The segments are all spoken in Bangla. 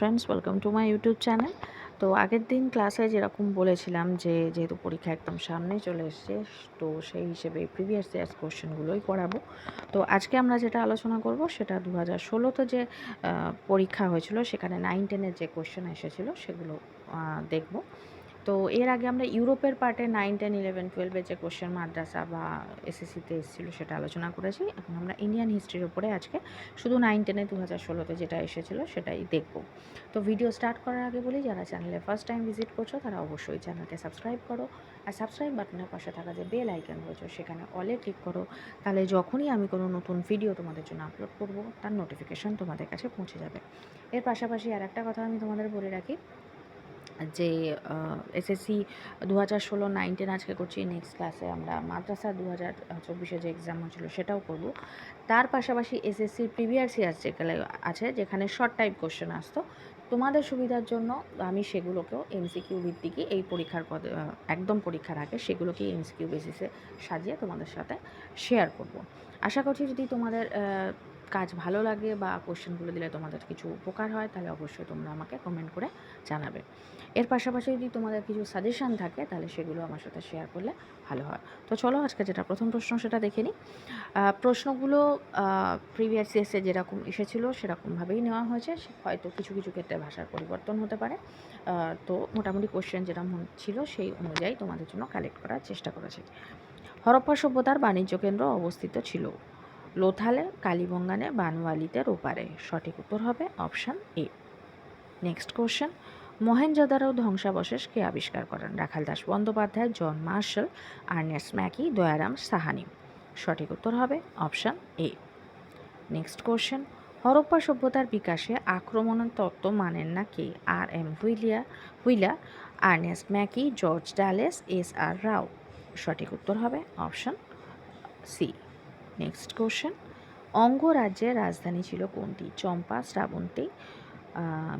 Friends, welcome to my YouTube channel. তো আগের দিন ক্লাসে যেরকম বলেছিলাম যে যেহেতু পরীক্ষা একদম সামনে চলে এসছে, তো সেই হিসেবে প্রিভিয়াস ইয়ার্স কোশ্চেনগুলোই করাবো। তো আজকে আমরা যেটা আলোচনা করব সেটা 2016তে যে পরীক্ষা হয়েছিল সেখানে 9-10-এর যে কোশ্চেন এসেছিলো সেগুলো দেখব। তো এর আগে আমরা ইউরোপের পার্টে 9, 10, 11, 12-এর যে কোশ্চেন মাদ্রাসা বা এসএসসিতে এসেছিলো সেটা আলোচনা করেছি। এখন আমরা ইন্ডিয়ান হিস্ট্রির উপরে আজকে শুধু 9-10-এ 2016তে যেটা এসেছিলো সেটাই দেখব। তো ভিডিও স্টার্ট করার আগে বলি, যারা চ্যানেলে ফার্স্ট টাইম ভিজিট করছো তারা অবশ্যই চ্যানেলকে সাবস্ক্রাইব করো, আর সাবস্ক্রাইব বাটনের পাশে থাকা যে বেল আইকন রয়েছে সেখানে অলে ক্লিক করো। তাহলে যখনই আমি কোনো নতুন ভিডিও তোমাদের জন্য আপলোড করব তার নোটিফিকেশন তোমাদের কাছে পৌঁছে যাবে। এর পাশাপাশি আর একটা কথা আমি তোমাদের বলে রাখি যে এসএসসি 2016, 9-10 আজকে করছি। নেক্সট ক্লাসে আমরা মাদ্রাসা 2024-এ যে এক্সাম হয়েছিল সেটাও করব। তার পাশাপাশি এসএসসির প্রিভিয়াস ইয়ার্স যেগুলো আছে, যেখানে শর্ট টাইপ কোশ্চেন আসতো, তোমাদের সুবিধার জন্য আমি সেগুলোকেও এমসিকিউ ভিত্তিকই এই পরীক্ষার একদম পরীক্ষার আগে সেগুলোকেই এমসিকিউ বেসিসে সাজিয়ে তোমাদের সাথে শেয়ার করব। আশা করছি যদি তোমাদের কাজ ভালো লাগে বা কোশ্চেনগুলো দিলে তোমাদের কিছু উপকার হয়, তাহলে অবশ্যই তোমরা আমাকে কমেন্ট করে জানাবে। এর পাশাপাশি যদি তোমাদের কিছু সাজেশান থাকে তাহলে সেগুলো আমার সাথে শেয়ার করলে ভালো হয়। তো চলো আজকে যেটা প্রথম প্রশ্ন সেটা দেখে নিই। প্রশ্নগুলো প্রিভিয়াস ইয়ার্সে যেরকম এসেছিলো সেরকমভাবেই নেওয়া হয়েছে, হয়তো কিছু কিছু ক্ষেত্রে ভাষার পরিবর্তন হতে পারে। তো মোটামুটি কোশ্চেন যেরকম ছিল সেই অনুযায়ী তোমাদের জন্য কালেক্ট করার চেষ্টা করেছি। হরপ্পা সভ্যতার বাণিজ্য কেন্দ্র অবস্থিত ছিল লোথালে, কালীবঙ্গানে, বানওয়ালিতে, ওপারে। সঠিক উত্তর হবে option A. Next question, Mohenjodaro ধ্বংসাবশেষ কে আবিষ্কার করেন? Rakhal Das Bandyopadhyay, John Marshall, Ernest Mackay, Dayaram Sahni. সঠিক উত্তর হবে option A. Next question, Harappa সভ্যতার বিকাশে আক্রমণের তত্ত্ব মানেন না কে? R M. Wheeler, Ernest Mackay, George Dales, S R. Rao. সঠিক উত্তর হবে অপশান সি। নেক্সট কোশ্চেন, অঙ্গরাজ্যের রাজধানী ছিল কোনটি? চম্পা, শ্রাবন্তী,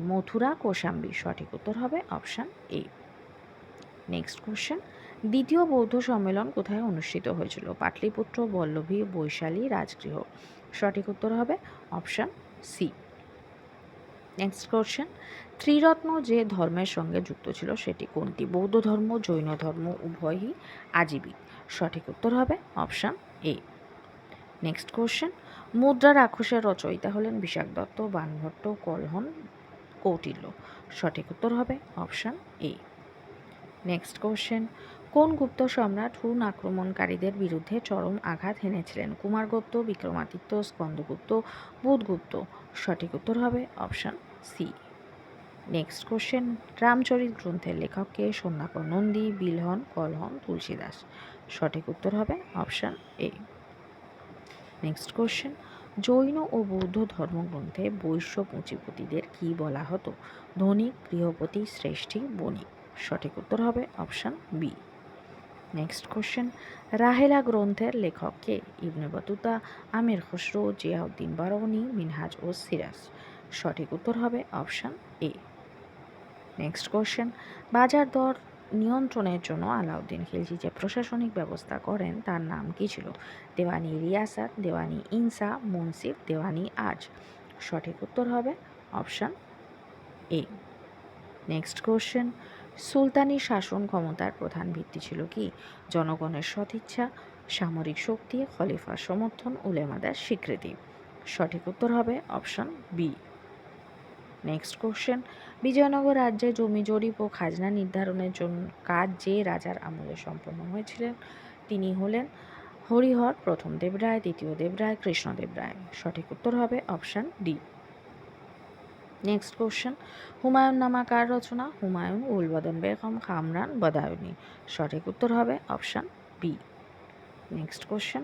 মথুরা, কোশাম্বী। সঠিক উত্তর হবে অপশান এ। নেক্সট কোশ্চেন, দ্বিতীয় বৌদ্ধ সম্মেলন কোথায় অনুষ্ঠিত হয়েছিল? পাটলিপুত্র, বল্লভী, বৈশালী, রাজগৃহ। সঠিক উত্তর হবে অপশান সি। নেক্সট কোশ্চেন, ত্রিরত্ন যে ধর্মের সঙ্গে যুক্ত ছিল সেটি কোনটি? বৌদ্ধ ধর্ম, জৈন ধর্ম, উভয়ই, আজীবী। সঠিক উত্তর হবে অপশান এ। নেক্সট কোশ্চেন, মুদ্রা রাক্ষসের রচয়িতা হলেন বিশাখ দত্ত, বাণভট্ট, কলহন, কৌটিল্য। সঠিক উত্তর হবে অপশান এ। নেক্সট কোশ্চেন, কোন গুপ্ত সম্রাট হুন আক্রমণকারীদের বিরুদ্ধে চরম আঘাত হেনেছিলেন? কুমারগুপ্ত, বিক্রমাদিত্য, স্কন্দগুপ্ত, বুধগুপ্ত। সঠিক উত্তর হবে অপশান সি। নেক্সট কোশ্চেন, রামচরিত গ্রন্থের লেখককে? সন্ধ্যাকর নন্দী, বিলহন, কলহন, তুলসীদাস। সঠিক উত্তর হবে option A. Next question, Jain ও বৌদ্ধ ধর্মগ্রন্থে বৈশ্য পুঁজিপতিদের কী বলা হতো? ধনিক, গৃহপতি, শ্রেষ্ঠী, বণিক। সঠিক উত্তর হবে option B. Next question, Rihla গ্রন্থের লেখক কে? ইবনে বতুতা, আমির খসরু, জিয়াউদ্দিন বারৌনি, মিনহাজ ও সিরাজ। সঠিক উত্তর হবে অপশান এ। নেক্সট কোশ্চেন, বাজার দর নিয়ন্ত্রণের জন্য আলাউদ্দিন খিলজি যে প্রশাসনিক ব্যবস্থা করেন তার নাম কী ছিল? দেওয়ানি রিয়াসাত, দেওয়ানি ইনসা, মুন্সিফ, দেওয়ানি আজ। সঠিক উত্তর হবে অপশান এ। নেক্সট কোশ্চেন, সুলতানি শাসন ক্ষমতার প্রধান ভিত্তি ছিল কি? জনগণের সদিচ্ছা, সামরিক শক্তি, খলিফার সমর্থন, উলেমাদের স্বীকৃতি। সঠিক উত্তর হবে option B. Next question, Vijayanagar রাজ্যে জমি জরিপ ও খাজনা নির্ধারণের জন্য কাজ যে রাজার আমলে সম্পন্ন হয়েছিলেন তিনি হলেন হরিহর প্রথম দেবরায়, দ্বিতীয় দেবরায়, কৃষ্ণদেবরায়। সঠিক উত্তর হবে option D. Next question, Humayun নামা কার রচনা? হুমায়ুন, উলবদন বেগম, কামরান, বদায়ুনি। সঠিক উত্তর হবে অপশান বি। নেক্সট কোশ্চেন,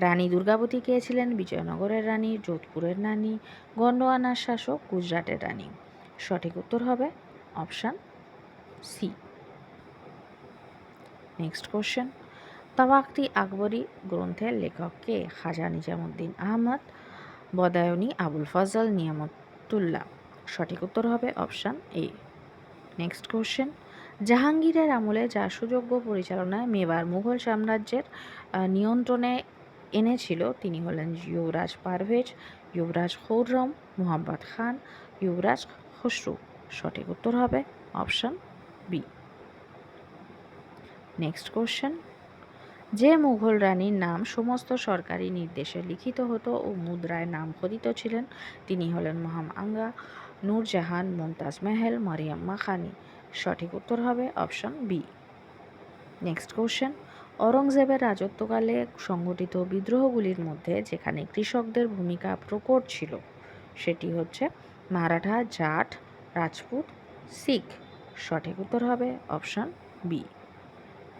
রানী দুর্গাবতী কে ছিলেন? বিজয়নগরের রানী, যোধপুরের রানী, গন্ডোয়ানার শাসক, গুজরাটের রানী। সঠিক উত্তর হবে option C. Next question, Tabaqati Akbari গ্রন্থের লেখক কে? খাজা নিজামুদ্দিন আহমদ, বদায়ুনি, আবুল ফজল, নিয়ামতুল্লাহ। সঠিক উত্তর হবে অপশান এ। নেক্সট কোশ্চেন, জাহাঙ্গীরের আমলে যা সুযোগ্য পরিচালনায় মেবার মুঘল সাম্রাজ্যের নিয়ন্ত্রণে এনেছিল তিনি হলেন যুবরাজ পারভেজ, যুবরাজ খুররম, মুহাম্মদ খান, যুবরাজ খসরু। সঠিক উত্তর হবে অপশন বি। নেক্সট কোশ্চেন, যে মুঘল রানীর নাম সমস্ত সরকারি নির্দেশে লিখিত হতো ও মুদ্রায় নাম খোদিত ছিলেন তিনি হলেন মহাম আঙ্গা, নূরজাহান, মুমতাজ মেহেল, মারিয়াম্মা খানি। সঠিক উত্তর হবে অপশন বি। নেক্সট কোশ্চেন, অরঙ্গজেবের রাজত্বকালে সংগঠিত বিদ্রোহগুলির মধ্যে যেখানে কৃষকদের ভূমিকা প্রকট ছিল সেটি হচ্ছে মারাঠা, জাট, রাজপুত, শিখ। সঠিক উত্তর হবে অপশন বি।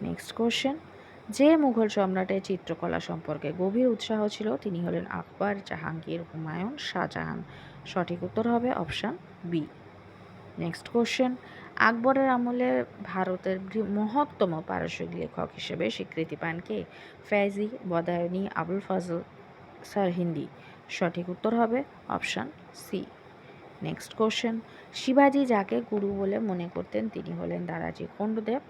নেক্সট কোশ্চেন, যে মুঘল সম্রাটের চিত্রকলা সম্পর্কে গভীর উৎসাহ ছিল তিনি হলেন আকবর, জাহাঙ্গীর, হুমায়ুন, শাহজাহান। সঠিক উত্তর হবে অপশন বি। নেক্সট কোশ্চেন, আকবরের আমলে ভারতের মহত্তম পারসিক লেখক হিসেবে স্বীকৃতি পান কে? ফেজি, বদায়ুনি, আবুল ফজল, সরহিন্দি। সঠিক উত্তর হবে অপশন সি। নেক্সট কোশ্চেন, শিবাজি যাকে গুরু বলে মনে করতেন তিনি হলেন দারাজি কোন্ডদেব,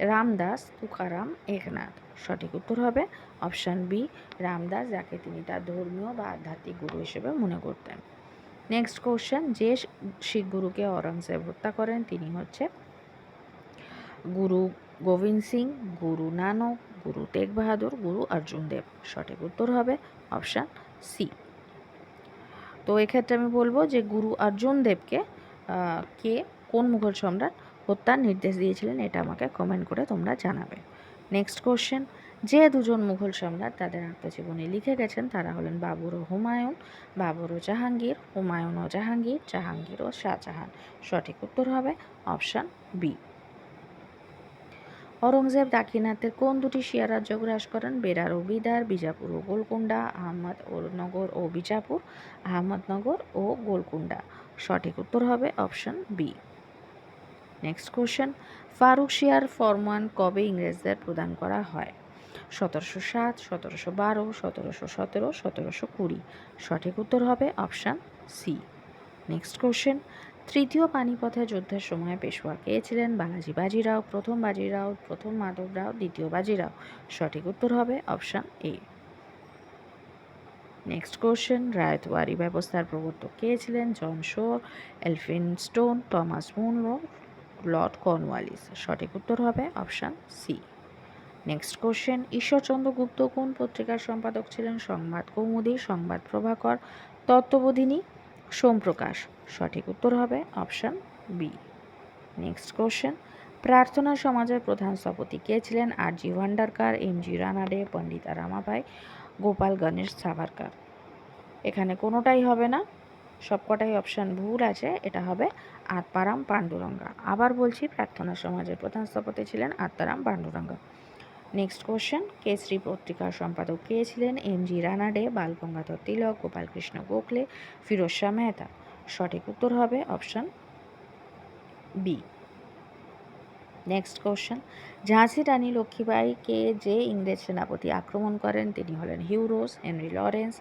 রামদাস, তুকারাম, একনাথ। সঠিক উত্তর হবে অপশন বি, রামদাস, যাকে তিনি তার ধর্মীয় বা আধ্যাত্মিক গুরু হিসেবে মনে করতেন। নেক্সট কোশ্চেন, যে শিখ গুরুকে অরঙ্গজেব হত্যা করেন তিনি হচ্ছে গুরু গোবিন্দ সিং, গুরু নানক, গুরু তেগ বাহাদুর, গুরু অর্জুন দেব। সঠিক উত্তর হবে অপশান সি। তো এক্ষেত্রে আমি বলবো যে গুরু অর্জুন দেবকে কে কোন মুঘল সম্রাট হত্যার নির্দেশ দিয়েছিলেন এটা আমাকে কমেন্ট করে তোমরা জানাবে। নেক্সট কোশ্চেন, যে দুজন মুঘল সম্রাট তাদের আত্মজীবনী লিখে গেছেন তারা হলেন বাবর ও হুমায়ুন, বাবর ও জাহাঙ্গীর, হুমায়ুন ও জাহাঙ্গীর, জাহাঙ্গীর ও শাহজাহান। সঠিক উত্তর হবে অপশান বি। অরঙ্গজেব দাক্ষিণাত্যের কোন দুটি শিয়া রাজ্য গ্রাস করেন? বেরার ও বিদার, বিজাপুর ও গোলকুন্ডা, আহমদনগর ও বিজাপুর, আহমদনগর ও গোলকুন্ডা। সঠিক উত্তর হবে option B. Next question, Farrukh Siyar ফরমান কবে ইংরেজদের প্রদান করা হয়? 1707, 1712, 1717, 1720। সঠিক উত্তর হবে অপশান সি। নেক্সট কোশ্চেন, তৃতীয় পানিপথের যুদ্ধের সময় পেশোয়া কে ছিলেন? বালাজি বাজিরাও, প্রথম বাজিরাও, প্রথম মাধবরাও, দ্বিতীয় বাজিরাও। সঠিক উত্তর হবে option A. Next question, ryotwari ব্যবস্থার প্রবর্তক কে ছিলেন? John Shore, Elphinstone, Thomas Munro, Lord Cornwallis. সঠিক উত্তর হবে option C. Next question, Ishwarchandra Gupta কোন পত্রিকার সম্পাদক ছিলেন? সংবাদ কৌমুদী, সংবাদ প্রভাকর, তত্ত্ববোধিনী, সোমপ্রকাশ। সঠিক উত্তর হবে অপশান বি। নেক্সট কোশ্চেন, প্রার্থনা সমাজের প্রধান স্থপতি কে ছিলেন? আর.জি. ভান্ডারকার, এম.জি. রানাডে, পণ্ডিতা রামাবাই, গোপাল গণেশ সাভারকার। এখানে কোনোটাই হবে না, সবকটাই অপশান ভুল আছে। এটা হবে আত্মারাম পাণ্ডুরঙ্গা। আবার বলছি, প্রার্থনা সমাজের প্রধান স্থপতি ছিলেন আত্মারাম পাণ্ডুরঙ্গা। নেক্সট কোশ্চেন, কেসরি পত্রিকার সম্পাদক কে ছিলেন? এম.জি. রানাডে, বালগঙ্গাধর তিলক, গোপালকৃষ্ণ গোখলে, ফিরোজ শাহ মেহতা। সঠিক উত্তর হবে অপশান বি। নেক্সট কোশ্চেন, ঝাঁসি রানী লক্ষ্মীবাইকে যে ইংরেজ সেনাপতি আক্রমণ করেন তিনি হলেন হিউরোস, হেনরি লরেন্স,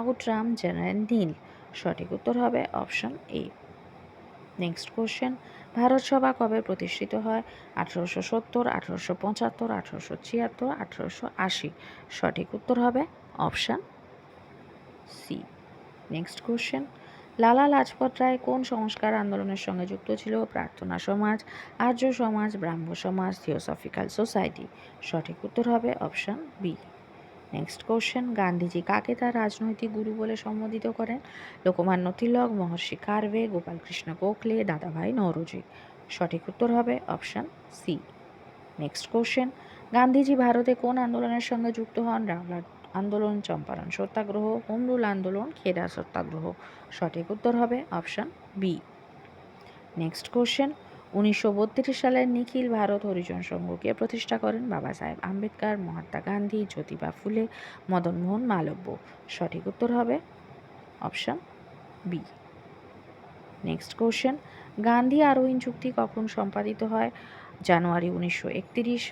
আউটরাম, জেনারেল নীল। সঠিক উত্তর হবে option A. Next question, Bharat সভা কবে প্রতিষ্ঠিত হয়? 1870, 1875, 1876, 1880। সঠিক উত্তর হবে option C. Next question, Lala Lajpat Rai কোন সংস্কার আন্দোলনের সঙ্গে যুক্ত ছিল? প্রার্থনা সমাজ, আর্য সমাজ, ব্রাহ্ম সমাজ, থিওসফিক্যাল সোসাইটি। সঠিক উত্তর হবে option B. Next question, Gandhiji কাকে তার রাজনৈতিক গুরু বলে সম্বোধিত করেন? লোকমান্য তিলক, মহর্ষি কার্ভে, গোপালকৃষ্ণ গোখলে, দাদাভাই নওরোজি। সঠিক উত্তর হবে option C. Next question, Gandhiji ভারতে কোন আন্দোলনের সঙ্গে যুক্ত হন? রামলাল আন্দোলন, চম্পারণ সত্যাগ্রহ, হোম রুল আন্দোলন, খেদা সত্যাগ্রহ। সঠিক উত্তর হবে অপশান বি। নেক্সট কোশ্চেন, 1932 সালের নিখিল ভারত হরিজন সংঘকে প্রতিষ্ঠা করেন? বাবা সাহেব আম্বেদকর, মহাত্মা গান্ধী, জ্যোতিবা ফুলে, মদন মোহন মালব্য। সঠিক উত্তর হবে option B. Next question, Gandhi Irwin চুক্তি কখন সম্পাদিত হয়? January 1931,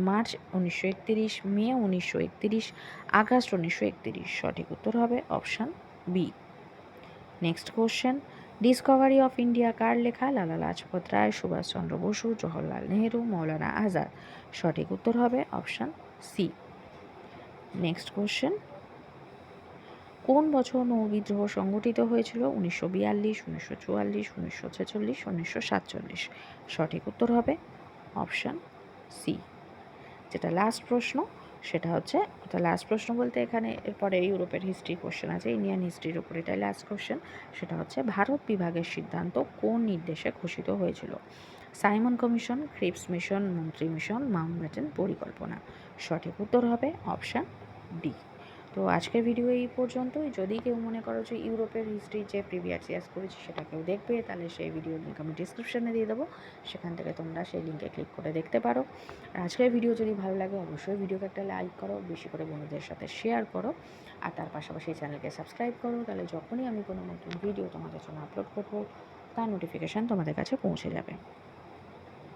March 1931, May 1931, August 1931। সঠিক উত্তর হবে option B. Next question, Discovery of India কার লেখা? লালা লাজপত রায়, সুভাষচন্দ্র বসু, জওহরলাল নেহেরু, মৌলানা আজাদ। সঠিক উত্তর হবে অপশান সি। নেক্সট কোশ্চেন, কোন বছর নৌ বিদ্রোহ সংগঠিত হয়েছিল? 1942, 1944, 1946, 1947। সঠিক উত্তর হবে অপশান সি। যেটা লাস্ট প্রশ্ন সেটা হচ্ছে, লাস্ট প্রশ্ন বলতে এখানে এরপরে ইউরোপের হিস্ট্রি কোশ্চেন আছে, ইন্ডিয়ান হিস্ট্রির উপর এটাই লাস্ট কোশ্চেন। সেটা হচ্ছে ভারত বিভাগের সিদ্ধান্ত কোন নির্দেশে ঘোষিত হয়েছিল? সাইমন কমিশন, ক্রিপস মিশন, মন্ত্রী মিশন, মাউন্টব্যাটেন পরিকল্পনা। সঠিক উত্তর হবে অপশান ডি। তো আজকের ভিডিও এই পর্যন্তই। যদি কেউ মনে করো যে ইউরোপের হিস্ট্রি যে প্রিভিয়াস ইয়ার্স করেছি সেটা কেউ দেখবে, তাহলে সেই ভিডিওর লিঙ্ক আমি ডিসক্রিপশানে দিয়ে দেবো, সেখান থেকে তোমরা সেই লিঙ্কে ক্লিক করে দেখতে পারো। আর আজকের ভিডিও যদি ভালো লাগে অবশ্যই ভিডিওকে একটা লাইক করো, বেশি করে বন্ধুদের সাথে শেয়ার করো, আর তার পাশাপাশি চ্যানেলকে সাবস্ক্রাইব করো, তাহলে যখনই আমি কোনো নতুন ভিডিও তোমাদের জন্য আপলোড করবো তার নোটিফিকেশান তোমাদের কাছে পৌঁছে যাবে।